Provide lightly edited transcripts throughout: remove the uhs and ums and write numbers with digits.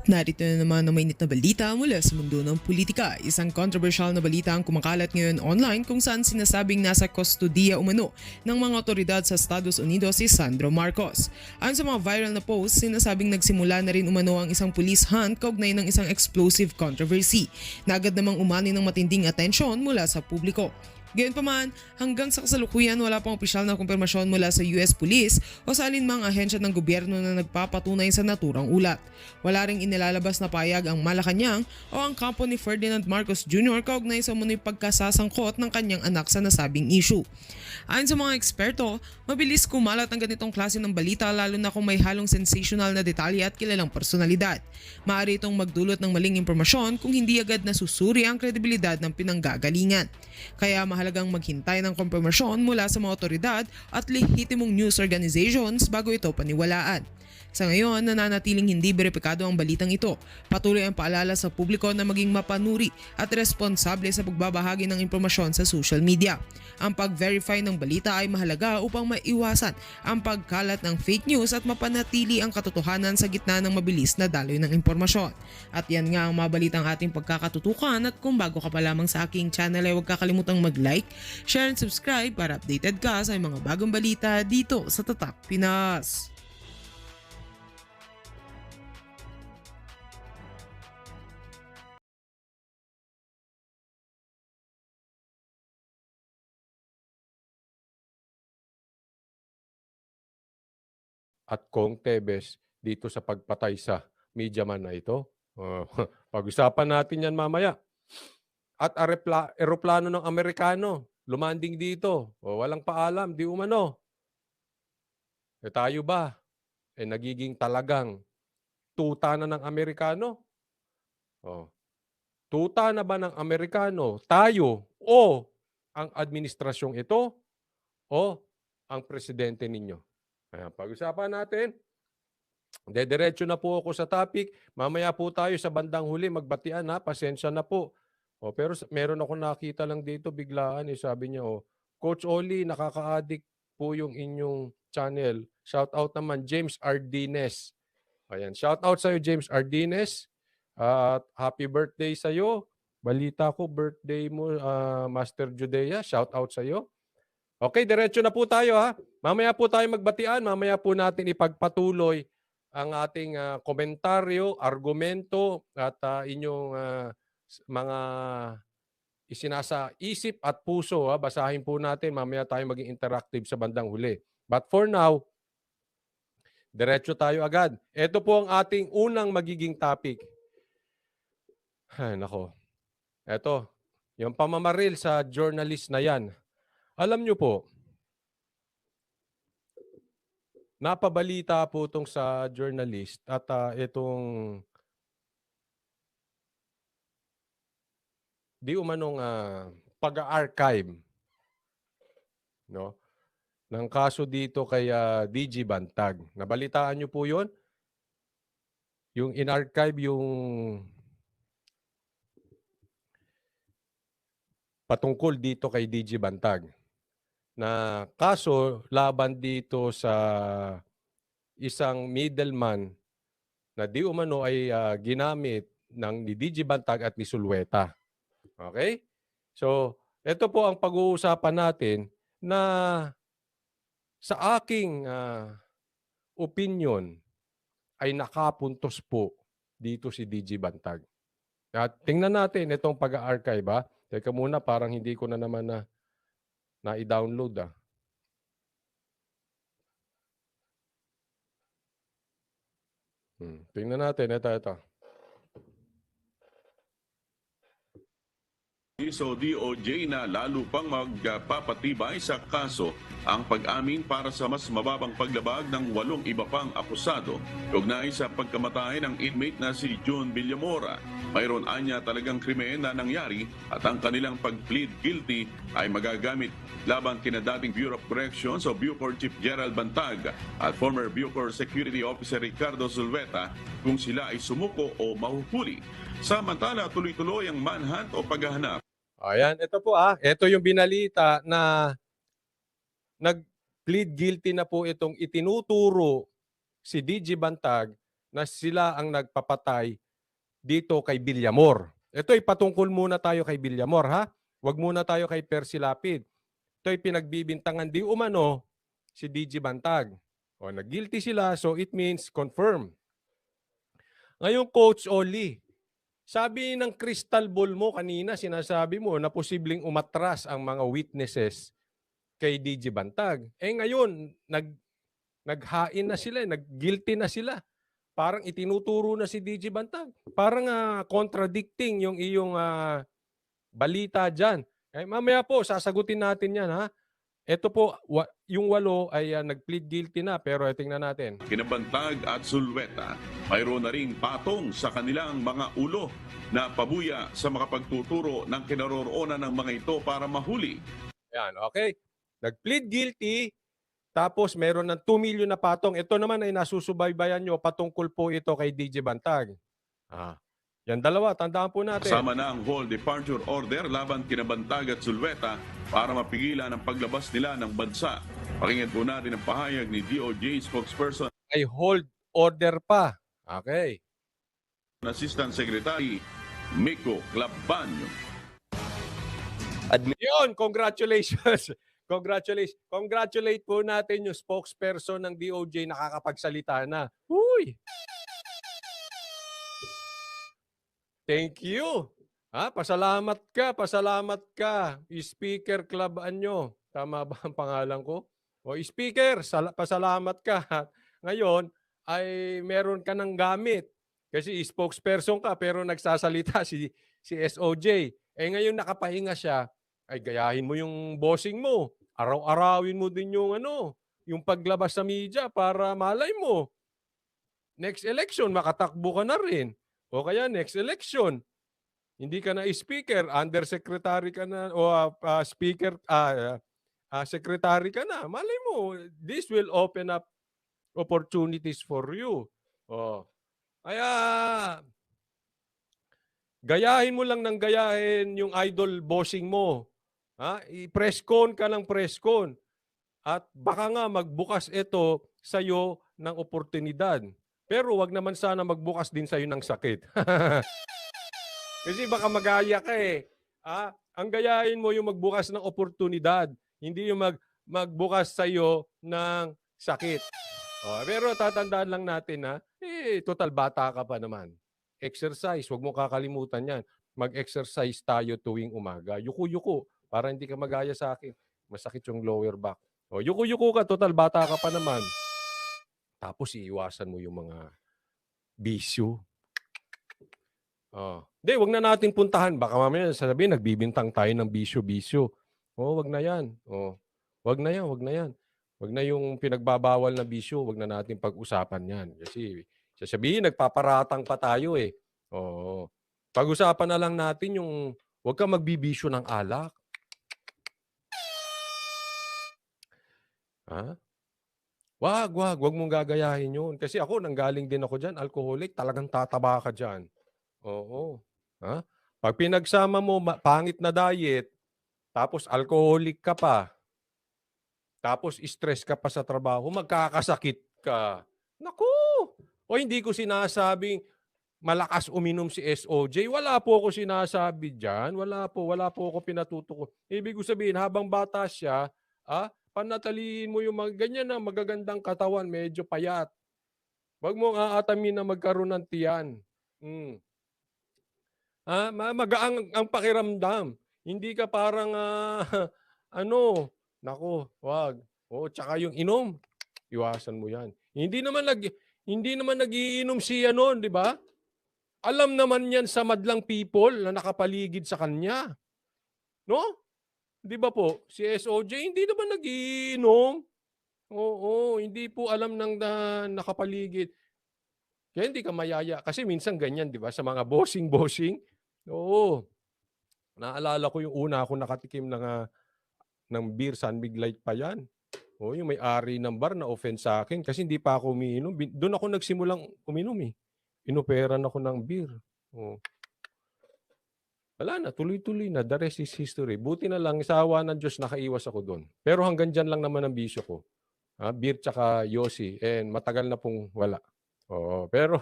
Narito na naman ang mainit na balita mula sa mundo ng politika. Isang controversial na balita ang kumakalat ngayon online kung saan sinasabing nasa kustodiya umano ng mga otoridad sa Estados Unidos si Sandro Marcos. Ayon sa mga viral na posts, sinasabing nagsimula na rin umano ang isang police hunt kaugnay ng isang explosive controversy na agad namang umani ng matinding atensyon mula sa publiko. Gayunpaman, hanggang sa kasalukuyan wala pang opisyal na kumpirmasyon mula sa US Police o sa alinmang ahensya ng gobyerno na nagpapatunay sa naturang ulat. Wala ring inilalabas na payag ang Malacanang o ang kampo ni Ferdinand Marcos Jr. kaugnay sa umunoy pagkasasangkot ng kanyang anak sa nasabing issue. Ayon sa mga eksperto, mabilis kumalat ang ganitong klase ng balita lalo na kung may halong sensational na detalye at kilalang personalidad. Maaari itong magdulot ng maling impormasyon kung hindi agad nasusuri ang kredibilidad ng pinanggagalingan. Kaya mahalagang maghintay ng kumpirmasyon mula sa mga otoridad at lehitimong news organizations bago ito paniwalaan. Sa ngayon, nananatiling hindi beripikado ang balitang ito. Patuloy ang paalala sa publiko na maging mapanuri at responsable sa pagbabahagi ng impormasyon sa social media. Ang pag-verify ng balita ay mahalaga upang maiwasan ang pagkalat ng fake news at mapanatili ang katotohanan sa gitna ng mabilis na daloy ng impormasyon. At yan nga ang mabalitang ating pagkakatutukan, at kung bago ka pa lamang sa aking channel ay huwag kakalimutang mag-like, share and subscribe para updated ka sa mga bagong balita dito sa Tatak Pinas. At Kong Tebes dito sa pagpatay sa media man na ito. Pag-usapan natin yan mamaya. At eroplano ng Amerikano, lumanding dito. Walang paalam, di umano. Tayo ba? Nagiging talagang tuta na ng Amerikano? Tuta na ba ng Amerikano? Tayo o ang administrasyong ito o ang presidente ninyo? Pag-usapan natin. Dediretso na po ako sa topic. Mamaya po tayo sa bandang huli magbatian ha. Pasensya na po. Pero meron ako nakita lang dito biglaan. Sabi niya, Coach Oli, nakaka-addict po yung inyong channel. Shout out naman, James Ardines. Ayan, shout out sa'yo, James Ardines. At happy birthday sa'yo. Balita ko, birthday mo, Master Judea. Shout out sa'yo. Okay, diretso na po tayo ha. Mamaya po tayo magbatian. Mamaya po natin ipagpatuloy ang ating komentaryo, argumento at inyong mga isinasa isip at puso. Basahin po natin. Mamaya tayo maging interactive sa bandang huli. But for now, diretso tayo agad. Ito po ang ating unang magiging topic. Ay, nako. Ito, yung pamamaril sa journalist na yan. Alam nyo po, napabalita po itong sa journalist at itong di umanong pag-archive ng kaso dito kay DG Bantag. Nabalitaan nyo po yun? Yung in-archive yung patungkol dito kay DG Bantag na kaso laban dito sa isang middleman na di umano ay ginamit ng ni DG Bantag at ni Sulweta. Okay? So, ito po ang pag-uusapan natin na sa aking opinion ay nakapuntos po dito si DG Bantag. At tingnan natin itong pag-archive. Teka muna, parang hindi ko na naman na i-download. Tingnan natin. Ito. So DOJ na lalo pang magpapatibay sa kaso ang pag-amin para sa mas mababang paglabag ng 8 iba pang akusado ugnay sa pagkamatay ng inmate na si June Villamora. Mayroon anya talagang krimen na nangyari at ang kanilang pag-plead guilty ay magagamit laban kina dating Bureau of Corrections o Bucor Chief Gerald Bantag at former Bucor Security Officer Ricardo Sulweta kung sila ay sumuko o mahuhuli. Samantala, tuloy-tuloy ang manhunt o paghahanap. Ayan, ito po Ito yung binalita na nag-plead guilty na po itong itinuturo si DG Bantag na sila ang nagpapatay dito kay Villamor. Ito ay patungkol muna tayo kay Villamor, ha? Huwag muna tayo kay Percy Lapid. Ito ay pinagbibintangan di umano si DG Bantag. O, nag-guilty sila, so it means confirm. Ngayon, Coach Oli, sabi ng crystal ball mo kanina, sinasabi mo na posibleng umatras ang mga witnesses kay DG Bantag. Ngayon, naghain na sila, nag-guilty na sila. Parang itinuturo na si DG Bantag. Parang contradicting yung iyong balita dyan. Mamaya po, sasagutin natin yan, ha? Ito po, yung 8 ay nag-plead guilty na, pero tingnan natin. Kinabantag at Sulweta, mayroon na ring patong sa kanilang mga ulo na pabuya sa makapagtuturo ng kinaroroonan ng mga ito para mahuli. Yan, okay? Nag-plead guilty, tapos meron ng 2 million na patong. Ito naman ay nasusubaybayan nyo, patungkol po ito kay DJ Bantag. Yan dalawa, tandaan po natin. Kasama na ang whole departure order laban kina Bantag at Sulweta para mapigilan ang paglabas nila ng bansa. Pakinggan po natin ang pahayag ni DOJ spokesperson Ay hold order pa. Okay. Assistant Secretary Miko Clabanyo. Yun, congratulations. Congratulate po natin yung spokesperson ng DOJ nakakapagsalita na. Uy! Thank you. Pasalamat ka. Speaker Club Anyo. Tama ba ang pangalan ko? O speaker, pasalamat ka. Ngayon ay meron ka ng gamit. Kasi spokesperson ka pero nagsasalita si SOJ. Ngayon nakapahinga siya, ay gayahin mo yung bossing mo. Araw-arawin mo din yung paglabas sa media para malay mo. Next election, makatakbo ka na rin. O kaya next election, hindi ka na speaker, undersecretary ka na, o speaker, secretary ka na. Malay mo, this will open up opportunities for you. Kaya, gayahin mo lang ng gayahin yung idol bossing mo. I-press con ka ng press con. At baka nga magbukas ito sa'yo ng oportunidad. Pero wag naman sana magbukas din sa'yo ng sakit. Kasi baka magaya ka eh. Ang gayahin mo yung magbukas ng oportunidad. Hindi yung magbukas sa'yo ng sakit. Pero tatandaan lang natin total bata ka pa naman. Exercise, wag mo kakalimutan yan. Mag-exercise tayo tuwing umaga. Yuko-yuko, para hindi ka magaya sa akin. Masakit yung lower back. Yuko-yuko ka, total bata ka pa naman. Tapos iiwasan mo yung mga bisyo. Hindi, wag na natin puntahan. Baka mamaya sasabihin, nagbibintang tayo ng bisyo-bisyo. Wag na yan. Wag na yan. Wag na yung pinagbabawal na bisyo. Wag na natin pag-usapan yan. Kasi sasabihin, nagpaparatang pa tayo eh. Pag-usapan na lang natin yung wag ka magbibisyo ng alak. Wag mong gagayahin yun. Kasi ako, nanggaling din ako dyan, alcoholic, talagang tataba ka dyan. Pag pinagsama mo, pangit na diet, tapos alcoholic ka pa, tapos stress ka pa sa trabaho, magkakasakit ka. Naku! Hindi ko sinasabing malakas uminom si SOJ. Wala po ako sinasabi dyan. Wala po ako pinatutuko. Ibig ko sabihin, habang bata siya, panataliin mo yung mga ganyan na magagandang katawan, medyo payat. Huwag mong aatamin na magkaroon ng tiyan. Magaang ang pakiramdam. Hindi ka parang, wag. Tsaka yung inom, iwasan mo yan. Hindi naman nagiinom si di ba? Alam naman yan sa madlang people na nakapaligid sa kanya. No? Di ba po? Si SOJ, hindi naman nagiinom. Hindi po alam ng nakapaligid. Kaya hindi ka mayaya. Kasi minsan ganyan, di ba? Sa mga bossing. Naalala ko yung una ako nakatikim ng beer, San Mig Light pa yan. Yung may-ari ng bar na offense sa akin kasi hindi pa ako umiinom. Doon ako nagsimulang uminom eh. Inoperan ako ng beer. Wala na, tuloy-tuloy na. The rest is history. Buti na lang, sa awa ng Diyos, nakaiwas ako doon. Pero hanggang dyan lang naman ang bisyo ko. Beer tsaka yosi. And matagal na pong wala. Oo, pero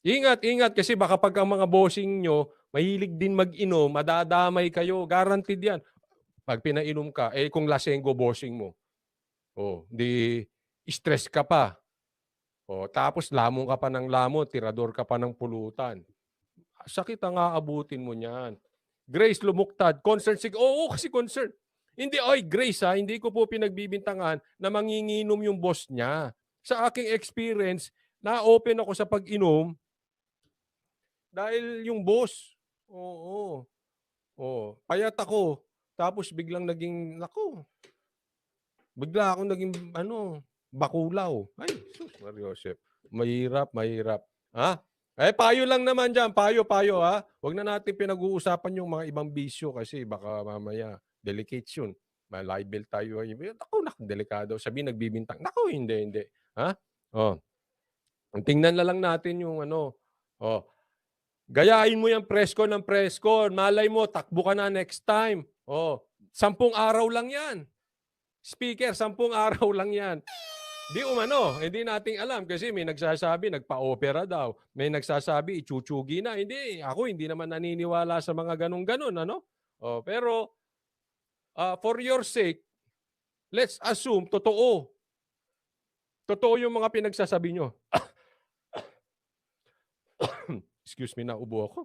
ingat kasi baka pag ang mga bossing nyo mahilig din mag-inom, madadamay kayo, guaranteed 'yan. Pag pinainom ka, eh, kung lasenggo bossing mo, oh, 'di stress ka pa. Oh, tapos lamon ka pa ng lamon, tirador ka pa ng pulutan. Sakit ang aabutin mo niyan. Grace Lumuktad, concern oo, kasi concern. Hindi, oy, Grace ha, hindi ko po pinagbibintangan na manginginom yung boss niya. Sa aking experience, na-open ako sa pag-inom dahil yung boss. Oo. Oo. Payat ako. Tapos biglang naging, naku, bigla akong naging, bakulaw. Ay, sus, Mariosep. Mahirap, mahirap. Ha? Eh, payo lang naman dyan. Payo, ha? Huwag na natin pinag-uusapan yung mga ibang bisyo kasi baka mamaya delicate yun. Malibel tayo. Naku, delikado. Sabi nagbibintang. Naku, hindi. Ha? Oh. Tingnan na lang natin yung Oh. Gayahin mo yung presko ng presko. Malay mo, takbo ka na next time. Oh. 10 araw lang yan. Speaker, 10 araw lang yan. Di umano, hindi nating alam kasi may nagsasabi nagpa-opera daw. May nagsasabi ichuchugi na. Ako hindi naman naniniwala sa mga ganun-ganun, Oh, pero for your sake, let's assume totoo. Totoo yung mga pinagsasabi nyo. Excuse me, naubo ako.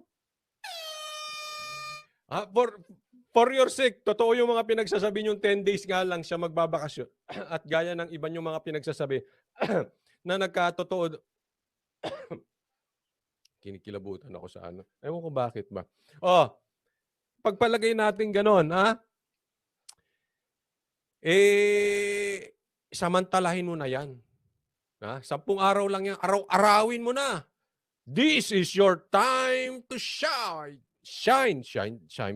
For your sake, totoo yung mga pinagsasabi nyo 10 days nga lang siya magbabakasyon. At gaya ng iba yung mga pinagsasabi na nagkatotoo. Kinikilabutan ako sa Ewan ko bakit ba. Oh, pagpalagay natin ganon, samantalahin mo na yan. 10 araw lang yan. Araw-arawin mo na. This is your time to shine. Shine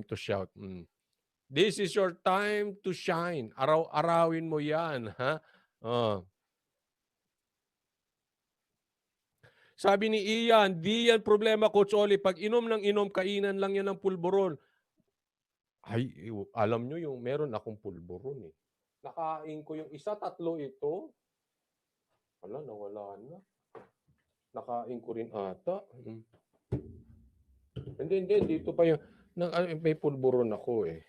to shout. This is your time to shine. Araw-arawin mo yan. Ha? Sabi ni Ian, di yan problema, Coach Oli. Pag inom ng inom, kainan lang yan ng pulburon. Ay, alam nyo yung meron akong pulburon eh. Nakain ko yung isa, 3 ito. Nawala na. Nakain ko rin ata. Hindi. Dito pa yung may pulburon ako eh.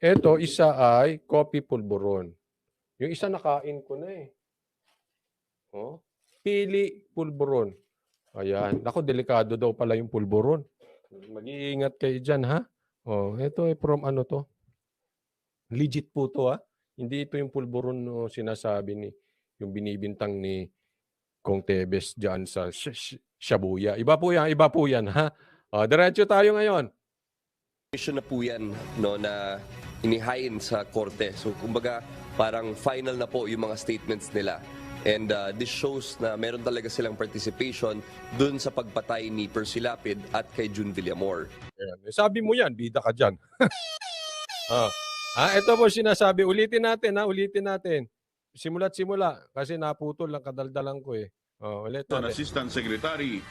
Ito, isa ay coffee pulburon. Yung isa nakain ko na eh. Pili pulburon. Ayan. Naku, delikado daw pala yung pulburon. Mag-iingat kayo dyan, ha? Ito ay from to? Legit po to, ha? Hindi ito yung pulburon no sinasabi ni, yung binibintang ni Kong Tebes dyan sa Shabuya. Iba po yan, ha? Diretso tayo ngayon. Mission na po yan na inihain sa korte. So kumbaga parang final na po yung mga statements nila. And this shows na meron talaga silang participation dun sa pagpatay ni Percy Lapid at kay June Villamor. Ayan. Sabi mo yan, bida ka dyan. Ito po sinasabi. Ulitin natin. Simula kasi naputol ang kadaldalan ko eh. Ulit natin. Assistant Secretary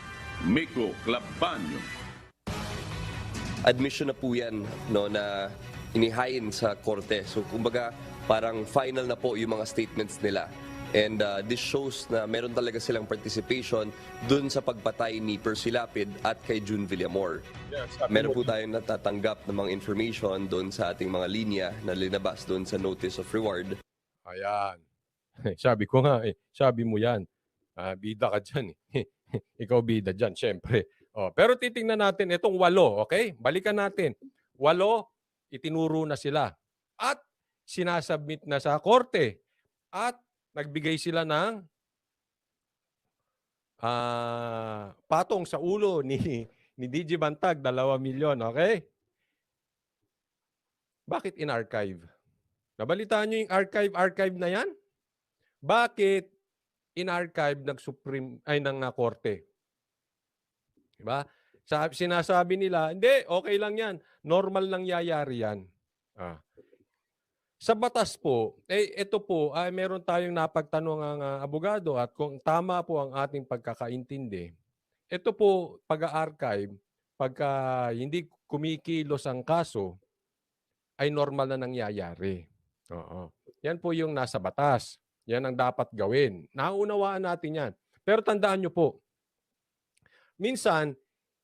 Miko Clabanyo. Admission na po yan na inihain sa korte. So kumbaga parang final na po yung mga statements nila. And this shows na meron talaga silang participation dun sa pagpatay ni Percy Lapid at kay June Villamor. Meron po tayong natatanggap ng mga information dun sa ating mga linya na linabas dun sa Notice of Reward. Ayan. Sabi ko nga sabi mo yan. Bida ka dyan eh. Ikaw bida dyan, syempre. Pero titingnan natin itong 8, okay? Balikan natin. 8, itinuro na sila. At sinasubmit na sa korte. At nagbigay sila ng patong sa ulo ni DJ Bantag, 2 milyon, okay? Bakit in-archive? Nabalitaan nyo yung archive na yan? Bakit in-archive ng korte? Diba? Sinasabi nila, hindi, okay lang yan. Normal lang yayari yan. Sa batas po, ito po, meron tayong napagtanong ang abogado at kung tama po ang ating pagkakaintindi, ito po, pag-archive, pagka hindi kumikilos ang kaso, ay normal na nangyayari. Yan po yung nasa batas. Yan ang dapat gawin. Naunawaan natin yan. Pero tandaan nyo po, minsan,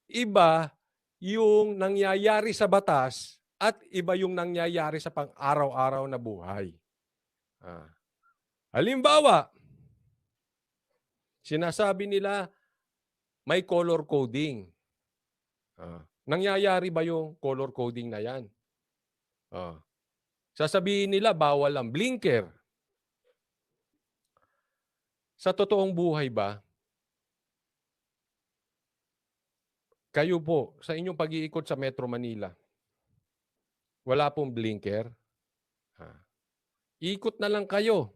iba yung nangyayari sa batas at iba yung nangyayari sa pang-araw-araw na buhay. Halimbawa, sinasabi nila may color coding. Nangyayari ba yung color coding na yan? Sasabihin nila bawal ang blinker. Sa totoong buhay ba, kayo po, sa inyong pag-iikot sa Metro Manila, wala pong blinker? Ikot na lang kayo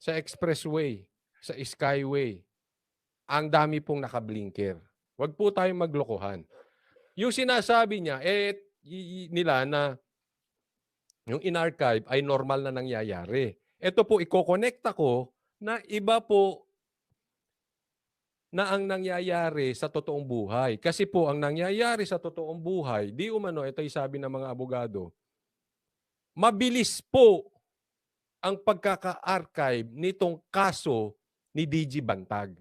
sa expressway, sa skyway. Ang dami pong nakablinker. Huwag po tayong maglokohan. Yung sinasabi niya, nila na yung in-archive ay normal na nangyayari. Ito po, iko-connecta ko na iba po na ang nangyayari sa totoong buhay. Kasi po, ang nangyayari sa totoong buhay, di umano, ito ay sabi ng mga abogado, mabilis po ang pagkaka-archive nitong kaso ni DG Bantag.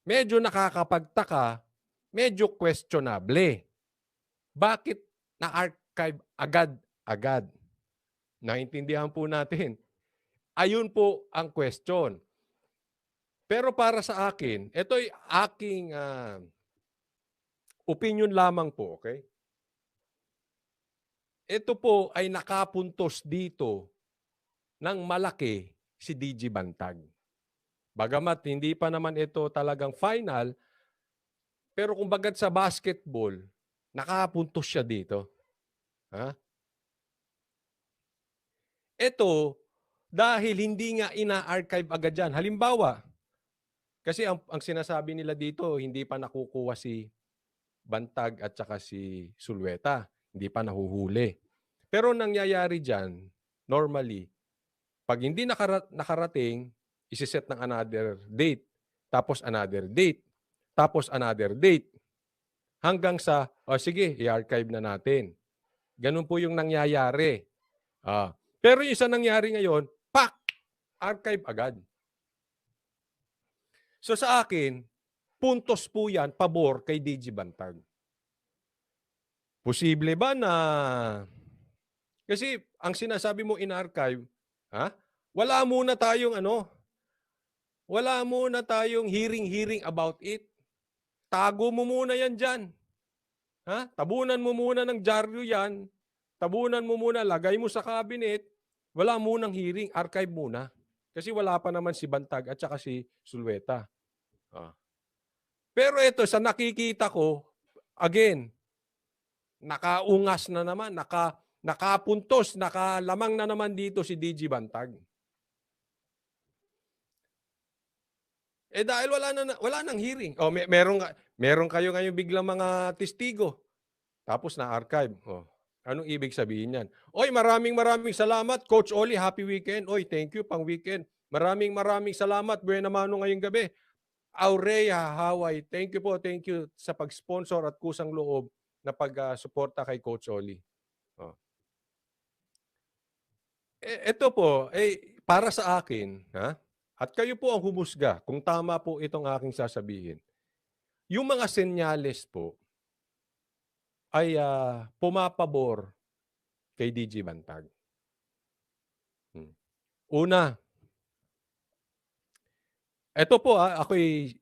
Medyo nakakapagtaka, medyo questionable. Bakit na-archive agad-agad? Naintindihan po natin. Ayun po ang question. Pero para sa akin, ito'y aking opinion lamang po, okay? Ito po ay nakapuntos dito ng malaki si DG Bantag. Bagamat hindi pa naman ito talagang final, pero kung bagat sa basketball, nakapuntos siya dito. Ito, dahil hindi nga ina-archive agad yan. Halimbawa, kasi ang sinasabi nila dito, hindi pa nakukuha si Bantag at saka si Sulweta. Hindi pa nahuhuli. Pero nangyayari dyan, normally, pag hindi nakarating, isiset ng another date, tapos another date, tapos another date, hanggang sa, sige, i-archive na natin. Ganun po yung nangyayari. Pero yung isa nangyari ngayon, archive agad. So sa akin, puntos po yan, pabor kay DG Bantag. Posible ba na, kasi ang sinasabi mo in-archive, wala muna tayong wala muna tayong hearing about it. Tago mo muna yan dyan. Tabunan mo muna ng dyaryo yan. Tabunan mo muna, lagay mo sa cabinet. Wala munang hearing, archive muna. Kasi wala pa naman si Bantag at saka si Sulweta. Pero ito, sa nakikita ko, again, nakaungas na naman, nakapuntos, nakalamang na naman dito si DG Bantag. Dahil wala nang hearing. Meron kayo ngayon biglang mga testigo. Tapos na-archive. Anong ibig sabihin yan? Maraming salamat, Coach Oli. Happy weekend. Thank you, pang weekend. Maraming salamat. Buena mano ngayong gabi. Aurea Hawaii, thank you sa pag-sponsor at kusang loob na pag-suporta kay Coach Oli. Ito po, para sa akin, at kayo po ang humusga kung tama po itong aking sasabihin. Yung mga senyales po ay pumapabor kay DG Bantag. Una, ito po, ako'y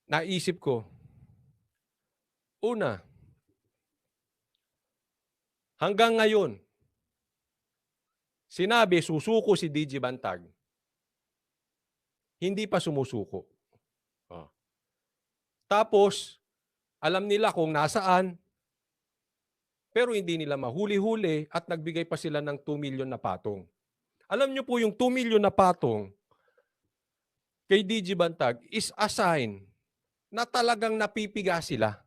naisip ko. Una, hanggang ngayon, sinabi susuko si DG Bantag. Hindi pa sumusuko. Tapos, alam nila kung nasaan, pero hindi nila mahuli-huli at nagbigay pa sila ng 2 million na patong. Alam niyo po yung 2 million na patong kay DG Bantag is a sign na talagang napipiga sila.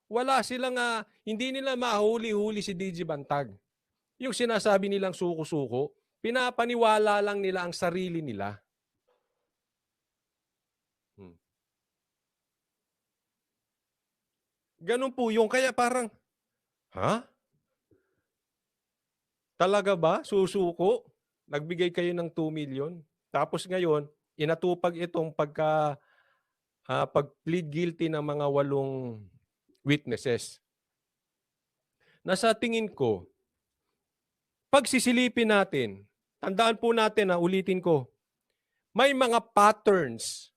Wala silang, hindi nila mahuli-huli si DG Bantag. Yung sinasabi nilang suko-suko, pinapaniwala lang nila ang sarili nila. Ganun po yung, kaya parang, talaga ba? Susuko? nagbigay kayo ng 2 million. Tapos ngayon, inatupag itong pag-plead guilty ng mga 8 witnesses. Na sa tingin ko, pag sisilipin natin, tandaan po natin na ulitin ko, may mga patterns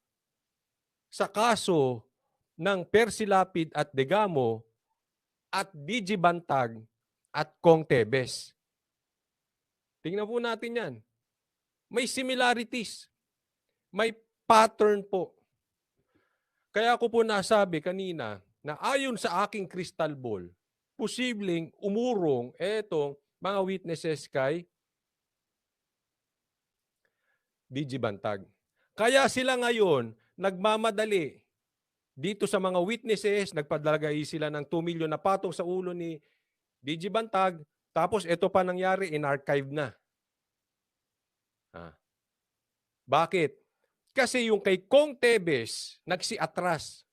sa kaso ng Percy Lapid at Degamo at DG Bantag at Kong Tebes. Tingnan po natin yan. May similarities. May pattern po. Kaya ako po nasabi kanina na ayon sa aking crystal ball, posibleng umurong etong mga witnesses kay DG Bantag. Kaya sila ngayon nagmamadali dito sa mga witnesses, nagpadalagay sila ng 2 million na patong sa ulo ni DG Bantag, tapos ito pa nangyari, in-archive na. Bakit? Kasi yung kay Kong Tebes, nagsiatras.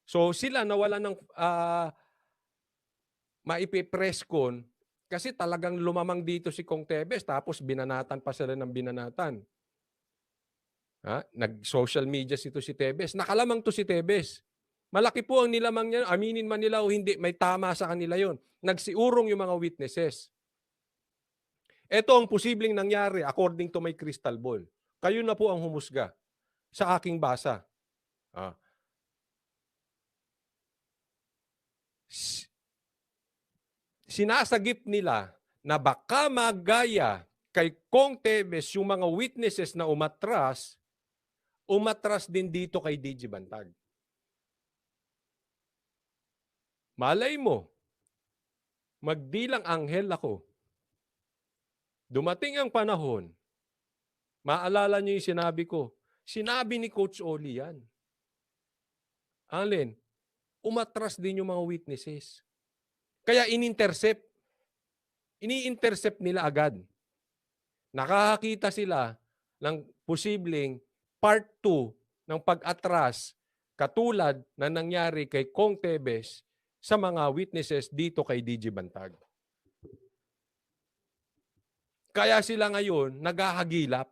So sila nawala ng maipipress con kasi talagang lumamang dito si Kong Tebes tapos binanatan pa sila ng binanatan. Nag-social media ito si Tebes. Nakalamang to si Tebes. Malaki po ang nilamang niya. Aminin man nila o hindi, may tama sa kanila yon. Nagsiurong yung mga witnesses. Ito ang posibleng nangyari according to my crystal ball. Kayo na po ang humusga sa aking basa. Sinasagip nila na baka magaya kay Kong Tebes yung mga witnesses na umatras din dito kay DG Bantag. Malay mo, magdilang anghel ako. Dumating ang panahon, maalala niyo yung sinabi ko, sinabi ni Coach Oli yan. Alin, umatras din yung mga witnesses. Kaya ini-intercept nila agad. Nakakakita sila ng posibleng part 2 ng pag-atras katulad na nangyari kay Kong Tebes sa mga witnesses dito kay DG Bantag. Kaya sila ngayon naghahagilap.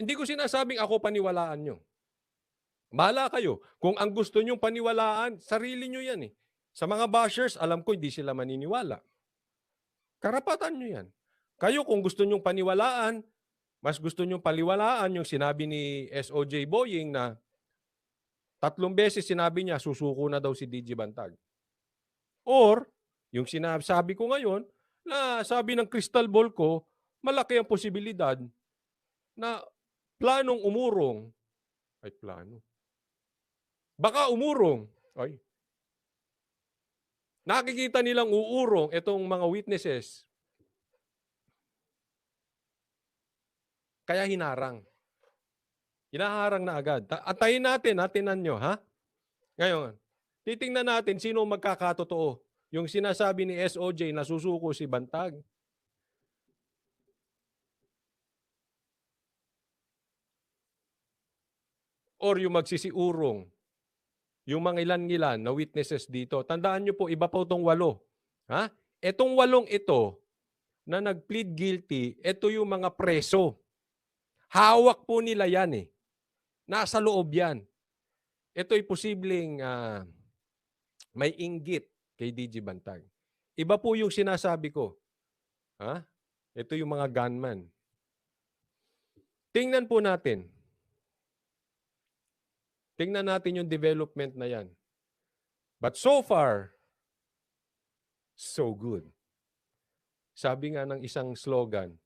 Hindi ko sinasabing ako paniwalaan nyo. Bahala kayo. Kung ang gusto nyong paniwalaan, sarili nyo yan eh. Sa mga bashers, alam ko hindi sila maniniwala. Karapatan nyo yan. Kayo kung gusto nyong paniwalaan, mas gusto nyong paniwalaan yung sinabi ni SOJ Boying na 3 beses sinabi niya, susuko na daw si DG Bantag. Or, yung sinasabi ko ngayon, na sabi ng crystal ball ko, malaki ang posibilidad na planong umurong. Ay, plano. Baka umurong. Ay. Nakikita nilang uurong itong mga witnesses. Kaya hinarang. Hinaharang na agad. Atayin natin, tinan nyo, ha? Ngayon, titingnan natin sino magkakatotoo. Yung sinasabi ni SOJ na susuko si Bantag. Or yung magsisiurong. Yung mga ilan-ilan na witnesses dito. Tandaan nyo po, iba po itong 8. Ha? Itong 8 ito na nag-plead guilty, ito yung mga preso. Hawak po nila yan eh. Nasa loob yan. Ito'y posibleng may inggit kay DG Bantag. Iba po yung sinasabi ko. Ha? Ito yung mga gunman. Tingnan po natin. Tingnan natin yung development na yan. But so far, so good. Sabi nga ng isang slogan,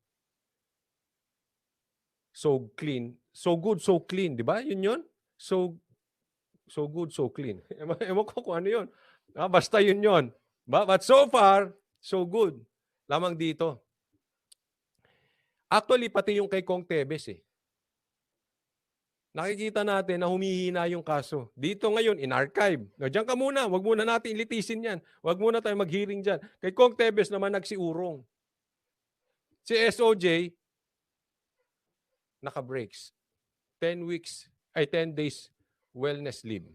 so clean, so good, so clean. Di ba? Yun yun? So good, so clean. Ewan ko kung ano yun. Basta yun yun. But so far, so good. Lamang dito. Actually, pati yung kay Kong Tebes eh. Nakikita natin na humihina yung kaso. Dito ngayon, in-archive. No, diyan ka muna. Huwag muna natin ilitisin yan. Huwag muna tayo mag-hearing dyan. Kay Kong Tebes naman nagsiurong. Si SOJ, naka-breaks. 10 days wellness leave.